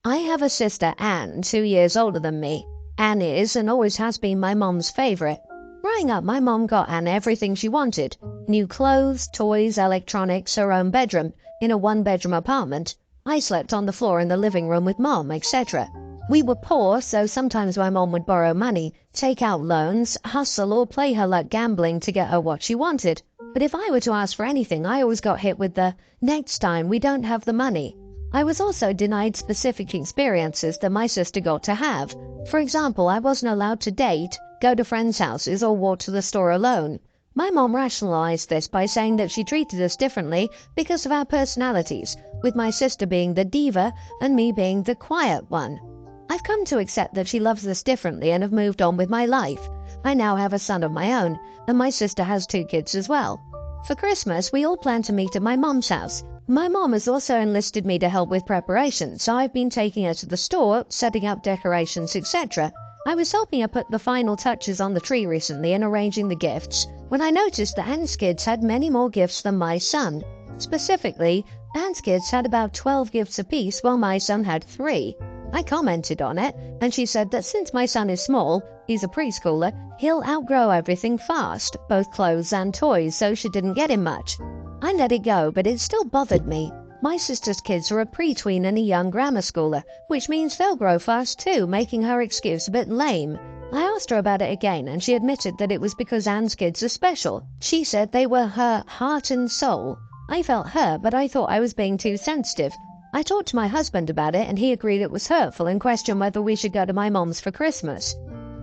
I have a sister, Anne, 2 years older than me. Anne is and always has been my mom's favorite. Growing up, my mom got Anne everything she wanted. New clothes, toys, electronics, her own bedroom, in a one-bedroom apartment. I slept on the floor in the living room with mom, etc. We were poor, so sometimes my mom would borrow money, take out loans, hustle or play her luck gambling to get her what she wanted. But if I were to ask for anything, I always got hit with the, "Next time, we don't have the money." I was also denied specific experiences that my sister got to have. For example, I wasn't allowed to date, go to friends' houses, or walk to the store alone. My mom rationalized this by saying that she treated us differently because of our personalities, with my sister being the diva and me being the quiet one. I've come to accept that she loves us differently and have moved on with my life. I now have a son of my own, and my sister has 2 kids as well. For Christmas, we all plan to meet at my mom's house. My mom has also enlisted me to help with preparations, so I've been taking her to the store, setting up decorations, etc. I was helping her put the final touches on the tree recently and arranging the gifts, when I noticed that Anne's kids had many more gifts than my son. Specifically, Anne's kids had about 12 gifts apiece while my son had 3. I commented on it, and she said that since my son is small, he's a preschooler, he'll outgrow everything fast, both clothes and toys, so she didn't get him much. I let it go, but it still bothered me. My sister's kids are a pre-tween and a young grammar schooler, which means they'll grow fast too, making her excuse a bit lame. I asked her about it again, and she admitted that it was because Anne's kids are special. She said they were her heart and soul. I felt hurt, but I thought I was being too sensitive. I talked to my husband about it, and he agreed it was hurtful and questioned whether we should go to my mom's for Christmas.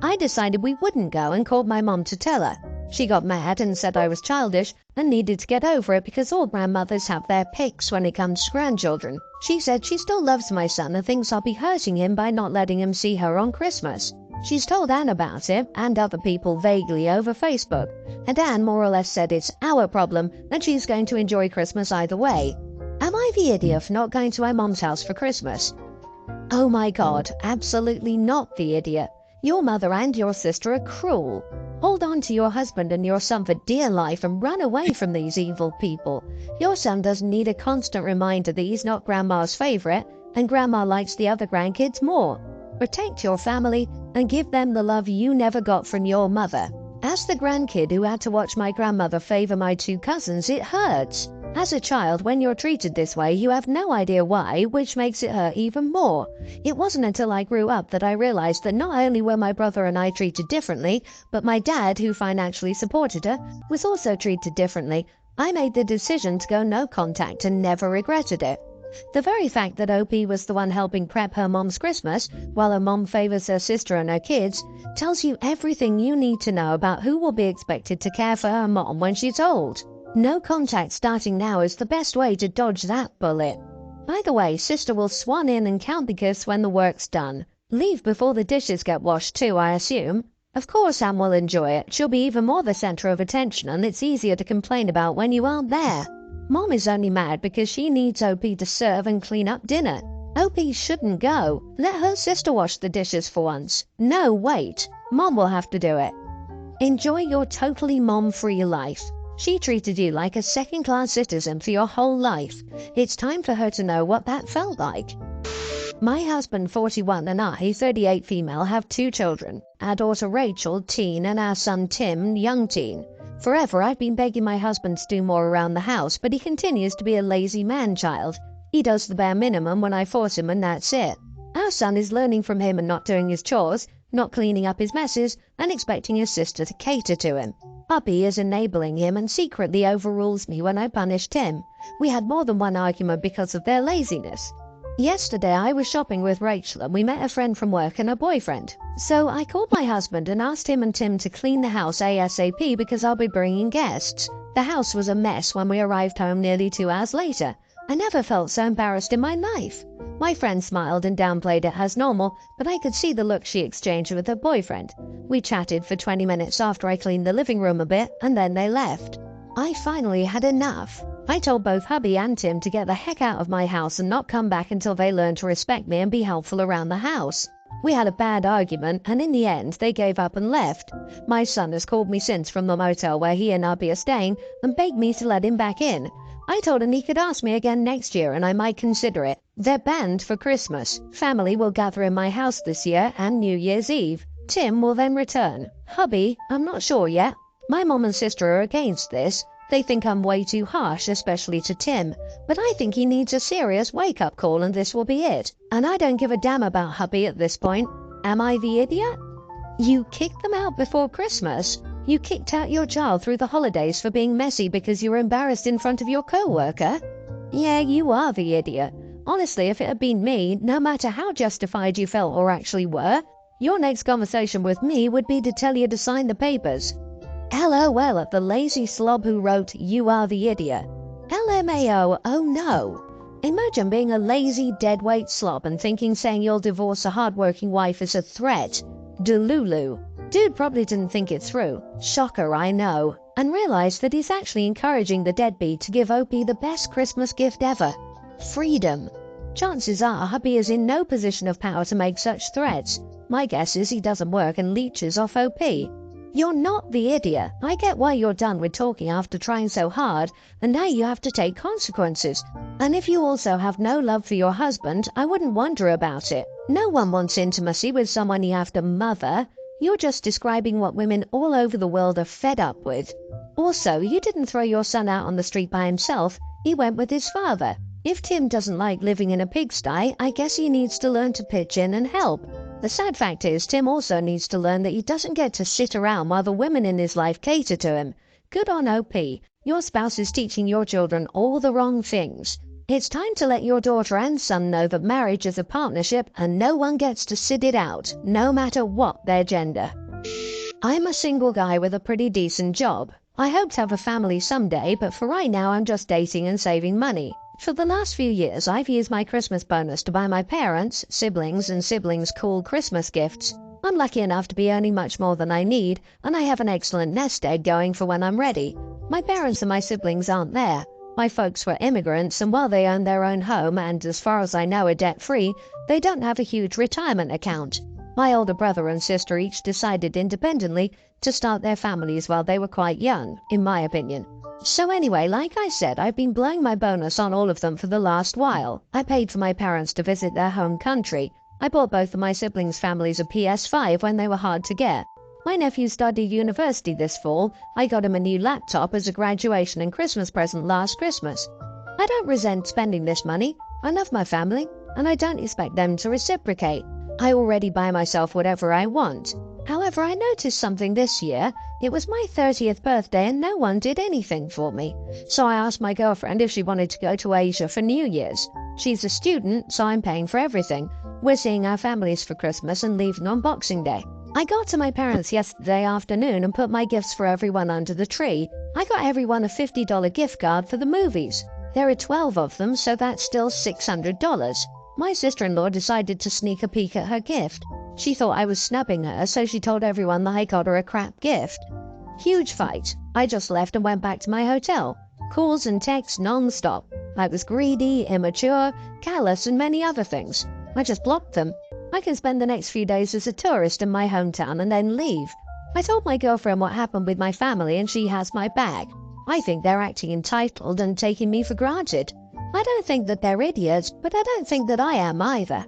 I decided we wouldn't go and called my mom to tell her. She got mad and said I was childish and needed to get over it because all grandmothers have their picks when it comes to grandchildren. She said she still loves my son and thinks I'll be hurting him by not letting him see her on Christmas. She's told Anne about it and other people vaguely over Facebook, and Anne more or less said it's our problem and she's going to enjoy Christmas either way. Am I the idiot for not going to my mom's house for Christmas? Oh my god, absolutely not the idiot. Your mother and your sister are cruel. Hold on to your husband and your son for dear life and run away from these evil people. Your son doesn't need a constant reminder that he's not grandma's favorite and grandma likes the other grandkids more. Protect your family and give them the love you never got from your mother. As the grandkid who had to watch my grandmother favor my 2 cousins, it hurts. As a child, when you're treated this way, you have no idea why, which makes it hurt even more. It wasn't until I grew up that I realized that not only were my brother and I treated differently, but my dad, who financially supported her, was also treated differently. I made the decision to go no contact and never regretted it. The very fact that OP was the one helping prep her mom's Christmas, while her mom favors her sister and her kids, tells you everything you need to know about who will be expected to care for her mom when she's old. No contact starting now is the best way to dodge that bullet. By the way, sister will swan in and count the gifts when the work's done. Leave before the dishes get washed too, I assume. Of course Anne will enjoy it. She'll be even more the center of attention, and it's easier to complain about when you aren't there. Mom is only mad because she needs OP to serve and clean up dinner. OP shouldn't go. Let her sister wash the dishes for once. No, wait. Mom will have to do it. Enjoy your totally mom-free life. She treated you like a second-class citizen for your whole life. It's time for her to know what that felt like. My husband, 41, and I, 38 female, have 2 children. Our daughter Rachel, teen, and our son Tim, young teen. Forever I've been begging my husband to do more around the house, but he continues to be a lazy man-child. He does the bare minimum when I force him, and that's it. Our son is learning from him and not doing his chores, not cleaning up his messes, and expecting his sister to cater to him. Puppy is enabling him and secretly overrules me when I punish Tim. We had more than one argument because of their laziness. Yesterday I was shopping with Rachel and we met a friend from work and her boyfriend. So I called my husband and asked him and Tim to clean the house ASAP because I'll be bringing guests. The house was a mess when we arrived home nearly 2 hours later. I never felt so embarrassed in my life. My friend smiled and downplayed it as normal, but I could see the look she exchanged with her boyfriend. We chatted for 20 minutes after I cleaned the living room a bit, and then they left. I finally had enough. I told both hubby and Tim to get the heck out of my house and not come back until they learned to respect me and be helpful around the house. We had a bad argument, and in the end, they gave up and left. My son has called me since from the motel where he and hubby are staying and begged me to let him back in. I told him he could ask me again next year and I might consider it. They're banned for Christmas. Family will gather in my house this year and New Year's Eve. Tim will then return. Hubby, I'm not sure yet. My mom and sister are against this. They think I'm way too harsh, especially to Tim. But I think he needs a serious wake-up call and this will be it. And I don't give a damn about hubby at this point. Am I the idiot? You kicked them out before Christmas? You kicked out your child through the holidays for being messy because you were embarrassed in front of your co-worker? Yeah, you are the idiot. Honestly, if it had been me, no matter how justified you felt or actually were, your next conversation with me would be to tell you to sign the papers. LOL at the lazy slob who wrote, "You are the idiot." LMAO, oh no. Imagine being a lazy, deadweight slob and thinking saying you'll divorce a hardworking wife is a threat. Delulu. Dude probably didn't think it through. Shocker, I know. And realized that he's actually encouraging the deadbeat to give OP the best Christmas gift ever. Freedom. Chances are hubby is in no position of power to make such threats. My guess is he doesn't work and leeches off OP. You're not the idiot. I get why you're done with talking after trying so hard, and now you have to take consequences. And if you also have no love for your husband, I wouldn't wonder about it. No one wants intimacy with someone you have to mother. You're just describing what women all over the world are fed up with. Also, you didn't throw your son out on the street by himself. He went with his father. If Tim doesn't like living in a pigsty, I guess he needs to learn to pitch in and help. The sad fact is, Tim also needs to learn that he doesn't get to sit around while the women in his life cater to him. Good on OP. Your spouse is teaching your children all the wrong things. It's time to let your daughter and son know that marriage is a partnership and no one gets to sit it out, no matter what their gender. I'm a single guy with a pretty decent job. I hope to have a family someday, but for right now I'm just dating and saving money. For the last few years, I've used my Christmas bonus to buy my parents, siblings, and siblings cool Christmas gifts. I'm lucky enough to be earning much more than I need, and I have an excellent nest egg going for when I'm ready. My parents and my siblings aren't there. My folks were immigrants, and while they own their own home and, as far as I know, are debt-free, they don't have a huge retirement account. My older brother and sister each decided independently to start their families while they were quite young, in my opinion. So anyway, like I said, I've been blowing my bonus on all of them for the last while. I paid for my parents to visit their home country. I bought both of my siblings' families a PS5 when they were hard to get. My nephew studied university this fall. I got him a new laptop as a graduation and Christmas present last Christmas. I don't resent spending this money. I love my family, and I don't expect them to reciprocate. I already buy myself whatever I want. However, I noticed something this year. It was my 30th birthday and no one did anything for me. So I asked my girlfriend if she wanted to go to Asia for New Year's. She's a student, so I'm paying for everything. We're seeing our families for Christmas and leaving on Boxing Day. I got to my parents yesterday afternoon and put my gifts for everyone under the tree. I got everyone a $50 gift card for the movies. There are 12 of them, so that's still $600. My sister-in-law decided to sneak a peek at her gift. She thought I was snubbing her, so she told everyone that I got her a crap gift. Huge fight. I just left and went back to my hotel. Calls and texts non-stop. I was greedy, immature, callous, and many other things. I just blocked them. I can spend the next few days as a tourist in my hometown and then leave. I told my girlfriend what happened with my family and she has my back. I think they're acting entitled and taking me for granted. I don't think that they're idiots, but I don't think that I am either.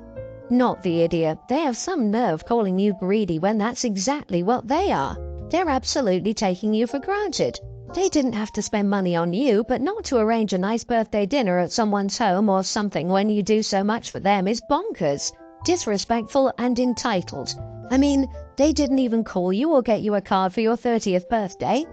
Not the idiot. They have some nerve calling you greedy when that's exactly what they are. They're absolutely taking you for granted. They didn't have to spend money on you, but not to arrange a nice birthday dinner at someone's home or something when you do so much for them is bonkers, disrespectful and entitled. I mean, they didn't even call you or get you a card for your 30th birthday.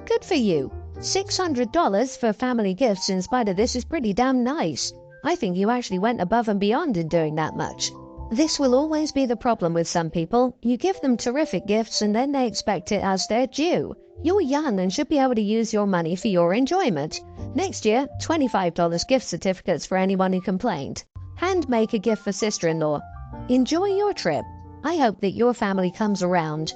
Good for you. $600 for family gifts in spite of this is pretty damn nice. I think you actually went above and beyond in doing that much. This will always be the problem with some people. You give them terrific gifts and then they expect it as their due. You're young and should be able to use your money for your enjoyment. Next year, $25 gift certificates for anyone who complained. Hand make a gift for sister-in-law. Enjoy your trip. I hope that your family comes around.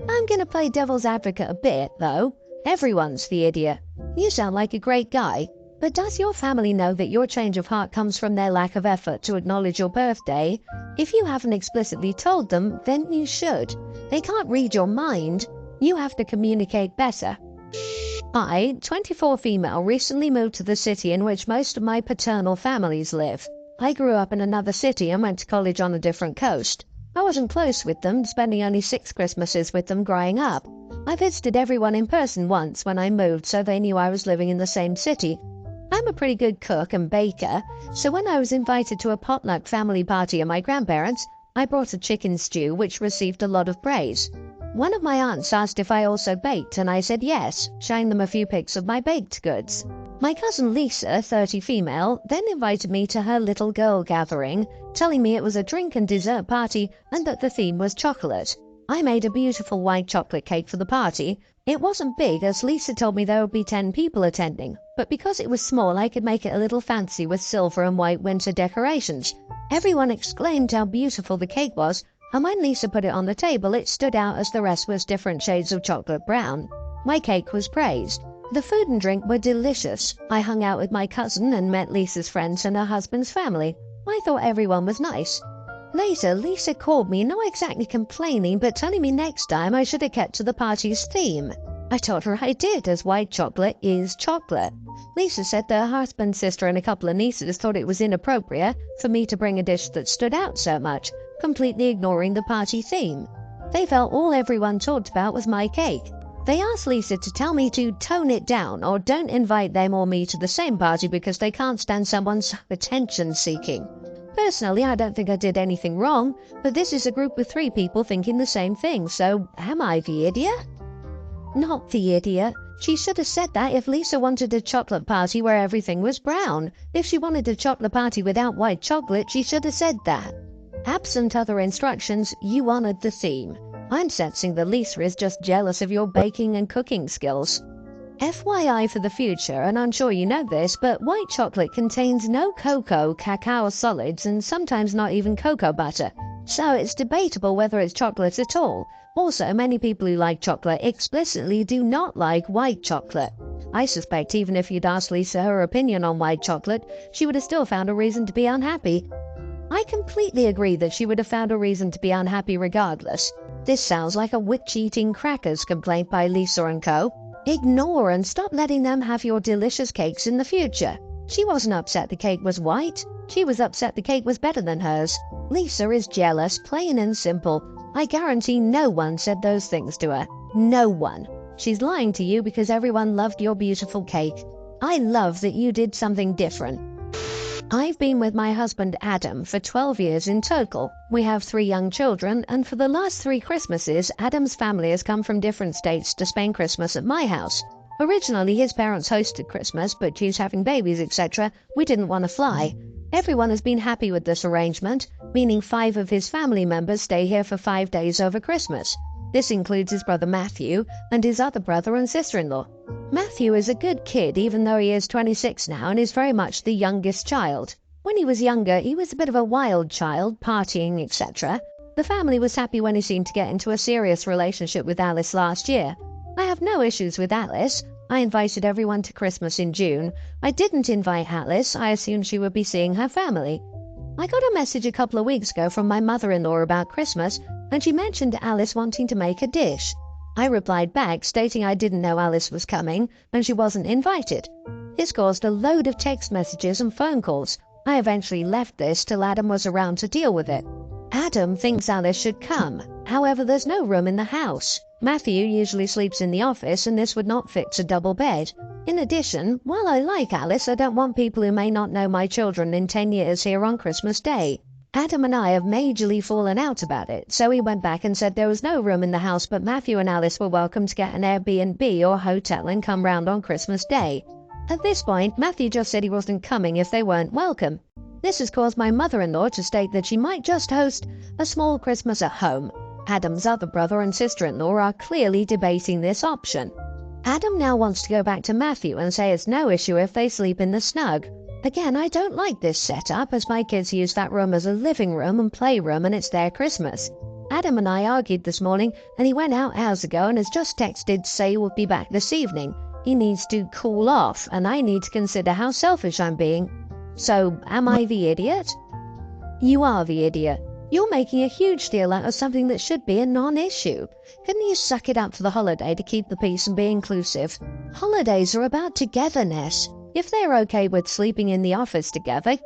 I'm gonna play devil's advocate a bit, though. Everyone's the idiot. You sound like a great guy. But does your family know that your change of heart comes from their lack of effort to acknowledge your birthday? If you haven't explicitly told them, then you should. They can't read your mind. You have to communicate better. I, 24 female, recently moved to the city in which most of my paternal families live. I grew up in another city and went to college on a different coast. I wasn't close with them, spending only 6 Christmases with them growing up. I visited everyone in person once when I moved, so they knew I was living in the same city. I'm a pretty good cook and baker, so when I was invited to a potluck family party at my grandparents', I brought a chicken stew which received a lot of praise. One of my aunts asked if I also baked, and I said yes, showing them a few pics of my baked goods. My cousin Lisa, 30 female, then invited me to her little girl gathering, telling me it was a drink and dessert party and that the theme was chocolate. I made a beautiful white chocolate cake for the party. It wasn't big, as Lisa told me there would be 10 people attending, but because it was small I could make it a little fancy with silver and white winter decorations. Everyone exclaimed how beautiful the cake was, and when Lisa put it on the table it stood out as the rest was different shades of chocolate brown. My cake was praised. The food and drink were delicious. I hung out with my cousin and met Lisa's friends and her husband's family. I thought everyone was nice. Later, Lisa called me, not exactly complaining, but telling me next time I should have kept to the party's theme. I told her I did, as white chocolate is chocolate. Lisa said that her husband's sister and a couple of nieces thought it was inappropriate for me to bring a dish that stood out so much, completely ignoring the party theme. They felt all everyone talked about was my cake. They asked Lisa to tell me to tone it down or don't invite them or me to the same party because they can't stand someone's attention-seeking. Personally, I don't think I did anything wrong, but this is a group of 3 people thinking the same thing, so am I the idiot? Not the idiot. She should have said that if Lisa wanted a chocolate party where everything was brown. If she wanted a chocolate party without white chocolate, she should have said that. Absent other instructions, you honored the theme. I'm sensing that Lisa is just jealous of your baking and cooking skills. FYI for the future, and I'm sure you know this, but white chocolate contains no cocoa, cacao solids, and sometimes not even cocoa butter. So it's debatable whether it's chocolate at all. Also, many people who like chocolate explicitly do not like white chocolate. I suspect even if you'd asked Lisa her opinion on white chocolate, she would have still found a reason to be unhappy. I completely agree that she would have found a reason to be unhappy regardless. This sounds like a witch-eating crackers complaint by Lisa and co. Ignore and stop letting them have your delicious cakes in the future. She wasn't upset the cake was white. She was upset the cake was better than hers. Lisa is jealous, plain and simple. I guarantee no one said those things to her. No one. She's lying to you because everyone loved your beautiful cake. I love that you did something different. I've been with my husband Adam for 12 years in total. We have 3 young children, and for the last 3 Christmases, Adam's family has come from different states to spend Christmas at my house. Originally, his parents hosted Christmas, but due to having babies, etc., we didn't want to fly. Everyone has been happy with this arrangement, meaning 5 of his family members stay here for 5 days over Christmas. This includes his brother Matthew and his other brother and sister-in-law. Matthew is a good kid even though he is 26 now and is very much the youngest child. When he was younger, he was a bit of a wild child, partying, etc. The family was happy when he seemed to get into a serious relationship with Alice last year. I have no issues with Alice. I invited everyone to Christmas in June. I didn't invite Alice. I assumed she would be seeing her family. I got a message a couple of weeks ago from my mother-in-law about Christmas, and she mentioned Alice wanting to make a dish. I replied back stating I didn't know Alice was coming and she wasn't invited. This caused a load of text messages and phone calls. I eventually left this till Adam was around to deal with it. Adam thinks Alice should come. However, there's no room in the house. Matthew usually sleeps in the office and this would not fix a double bed. In addition, while I like Alice, I don't want people who may not know my children in 10 years here on Christmas Day. Adam and I have majorly fallen out about it, so he went back and said there was no room in the house but Matthew and Alice were welcome to get an Airbnb or hotel and come round on Christmas Day. At this point, Matthew just said he wasn't coming if they weren't welcome. This has caused my mother-in-law to state that she might just host a small Christmas at home. Adam's other brother and sister-in-law are clearly debating this option. Adam now wants to go back to Matthew and say it's no issue if they sleep in the snug. Again, I don't like this setup as my kids use that room as a living room and playroom and it's their Christmas. Adam and I argued this morning and he went out hours ago and has just texted to say he will be back this evening. He needs to cool off and I need to consider how selfish I'm being. So, am I the idiot? You are the idiot. You're making a huge deal out of something that should be a non-issue. Couldn't you suck it up for the holiday to keep the peace and be inclusive? Holidays are about togetherness. If they're okay with sleeping in the office together,